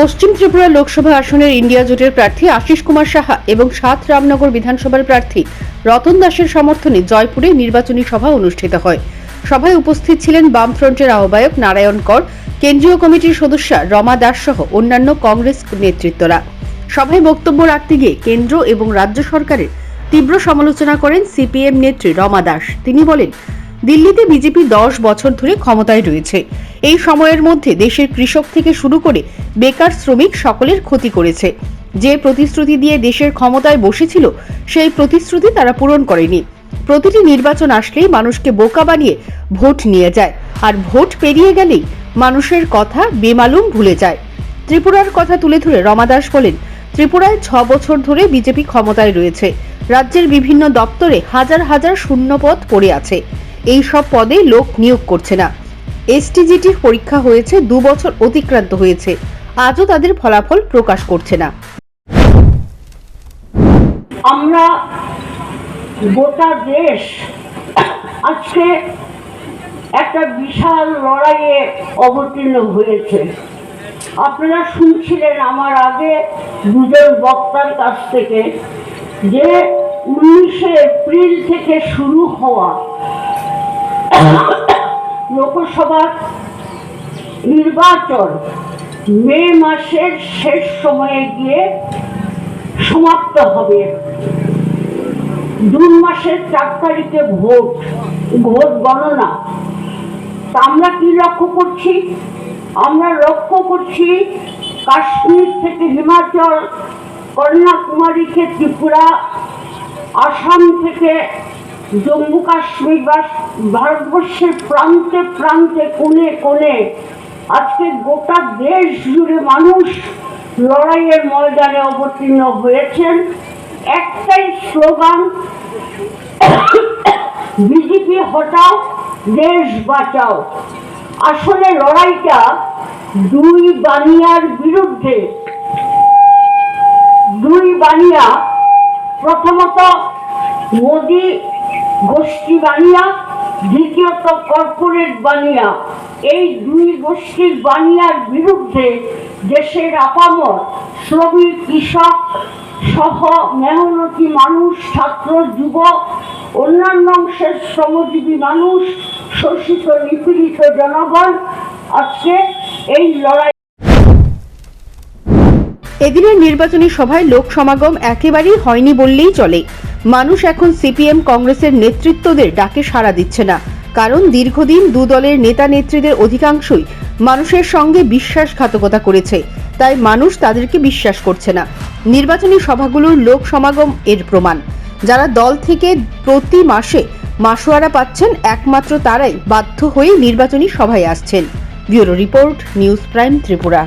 পশ্চিম ত্রিপুরা লোকসভা আসনের ইন্ডিয়া জোটের প্রার্থী আশিস কুমার সাহা এবং ৭ রামনগর বিধানসভার প্রার্থী রতন দাসের সমর্থনে জয়পুরে নির্বাচনী সভা অনুষ্ঠিত হয়। সভায় উপস্থিত ছিলেন বামফ্রন্টের আহ্বায়ক নারায়ণ কর, কেন্দ্রীয় কমিটির সদস্যা রমা দাস সহ অন্যান্য কংগ্রেস নেতৃত্বরা। সভায় বক্তব্য রাখতে গিয়ে কেন্দ্র এবং রাজ্য সরকারের তীব্র সমালোচনা করেন সিপিএম নেত্রী রমা দাস। তিনি বলেন, দিল্লিতে বিজেপি 10 বছর ধরে ক্ষমতায় রয়েছে। এই সময়ের মধ্যে দেশের কৃষক থেকে শুরু করে বেকার শ্রমিক সকলের ক্ষতি করেছে। যে প্রতিশ্রুতি দিয়ে দেশের ক্ষমতায় বসেছিল সেই প্রতিশ্রুতি তারা পূরণ করেনি। প্রতিটি নির্বাচন আসলেই মানুষকে বোকা বানিয়ে ভোট নিয়ে যায়, আর ভোট পেরিয়ে গেলেই মানুষের কথা বেমালুম ভুলে যায়। ত্রিপুরার কথা তুলে ধরে রমা দাস বলেন, ত্রিপুরায় 6 বছর ধরে বিজেপি ক্ষমতায় রয়েছে। রাজ্যের বিভিন্ন দপ্তরে হাজার হাজার শূন্য পদ পড়ে আছে। এই সব পদে লোক নিয়োগ করছে না। এসটিজিটির পরীক্ষা হয়েছে, 2 বছর অতিক্রান্ত হয়েছে, আজও তাদের ফলাফল প্রকাশ করছে না। আমরা গোটা দেশ আজকে একটা বিশাল লড়াইয়ে অবতীর্ণ হয়েছে। আপনারা শুনছিলেন আমার আগে দুজন বক্তার কাছ থেকে যে 19শে এপ্রিল থেকে শুরু হওয়া লোকসভার নির্বাচন মে মাসের শেষ সময়ে গিয়ে সমাপ্ত হবে। জুন মাসের 4 তারিখে ভোট গণনা। তা আমরা কি লক্ষ্য করছি? আমরা লক্ষ্য করছি কাশ্মীর থেকে হিমাচল, কন্যাকুমারীকে ত্রিপুরা, আসাম থেকে জম্মু কাশ্মীর বা ভারতবর্ষের প্রান্তে প্রান্তে কোণে কোণে আজকে গোটা দেশ জুড়ে মানুষ লড়াইয়ের ময়দানে অবতীর্ণ হয়েছেন। একটাই স্লোগান, বিজেপি হটাও, দেশ বাঁচাও। আসলে লড়াইটা দুই বানিয়ার বিরুদ্ধে। দুই বানিয়া, প্রথমত মোদি গোষ্ঠী বানিয়া, দ্বিতীয়ত কর্পোরেট বানিয়া। এই দুই গোষ্ঠীর বানিয়ার বিরুদ্ধে দেশের আপামর শ্রমিক, কৃষক সহ মেহনতি মানুষ, ছাত্র, যুবক, অন্যান্য অংশের শ্রমজীবী মানুষ, শোষিত নিপীড়িত জনগণ আজকে এই লড়াই। এদিনের নির্বাচনী সভায় লোক সমাগম একেবারেই হয়নি বললেই চলে। মানুষ এখন সিপিএম কংগ্রেসের নেতৃত্বদের ডাকে সাড়া দিচ্ছে না, কারণ দীর্ঘদিন দু দলের নেতা নেত্রীদের অধিকাংশই মানুষের সঙ্গে বিশ্বাসঘাতকতা করেছে, তাই মানুষ তাদেরকে বিশ্বাস করছে না। নির্বাচনী সভাগুলোর লোক সমাগম এর প্রমাণ। যারা দল থেকে প্রতি মাসে মাসোয়ারা পাচ্ছেন, একমাত্র তারাই বাধ্য হয়ে নির্বাচনী সভায় আসছেন। Bureau report, news prime Tripura.